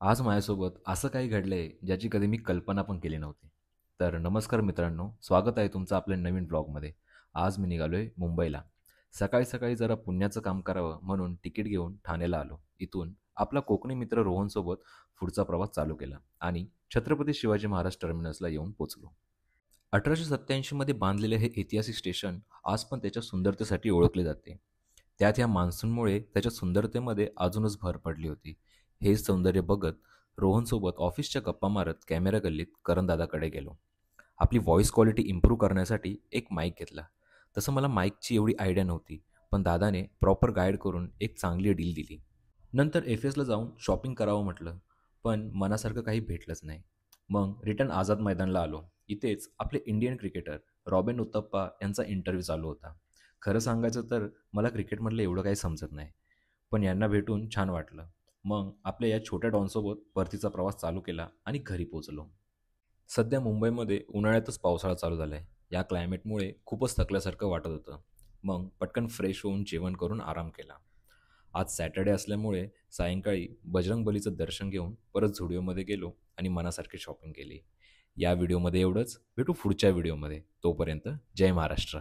आज माझ्यासोबत असं काही घडलंय ज्याची कधी मी कल्पना पण केली नव्हती. तर नमस्कार मित्रांनो, स्वागत आहे तुमचं आपल्या नवीन ब्लॉगमध्ये. आज मी निघालोय मुंबईला. सकाळी सकाळी जरा पुण्याचं काम करावं म्हणून तिकीट घेऊन ठाण्याला आलो. इथून आपला कोकणी मित्र रोहनसोबत पुढचा प्रवास चालू केला आणि छत्रपती शिवाजी महाराज टर्मिनसला येऊन पोचलो. 1887 मध्ये बांधलेले हे ऐतिहासिक स्टेशन आज पण त्याच्या सुंदरतेसाठी ओळखले जाते. त्यात या मान्सूनमुळे त्याच्या सुंदरतेमध्ये अजूनच भर पडली होती. हे सौंदर्य बघत रोहनसोबत ऑफिसच्या गप्पा मारत कॅमेरा गल्लीत करणदादाकडे गेलो. आपली व्हॉईस क्वालिटी इम्प्रूव्ह करण्यासाठी एक माईक घेतला. तसं मला माईकची एवढी आयडिया नव्हती, पण दादाने प्रॉपर गाईड करून एक चांगली डील दिली. नंतर एफ एसला जाऊन शॉपिंग करावं म्हटलं, पण मनासारखं काही भेटलंच नाही. मग रिटर्न आझाद मैदानला आलो. इथेच आपले इंडियन क्रिकेटर रॉबिन उत्तप्पा यांचा इंटरव्ह्यू चालू होता. खरं सांगायचं तर मला क्रिकेटमधलं एवढं काही समजत नाही, पण यांना भेटून छान वाटलं. मग आपल्या या छोट्या डॉनसोबत परतीचा प्रवास चालू केला आणि घरी पोचलो. सध्या मुंबईमध्ये उन्हाळ्यातच पावसाळा चालू झाला आहे. या क्लायमेटमुळे खूपच थकल्यासारखं वाटत होतं. मग पटकन फ्रेश होऊन जेवण करून आराम केला. आज सॅटर्डे असल्यामुळे सायंकाळी बजरंगबलीचं दर्शन घेऊन परत झुडिओमध्ये गेलो आणि मनासारखी शॉपिंग केली. या व्हिडिओमध्ये एवढंच. भेटू पुढच्या व्हिडिओमध्ये. तोपर्यंत जय महाराष्ट्र.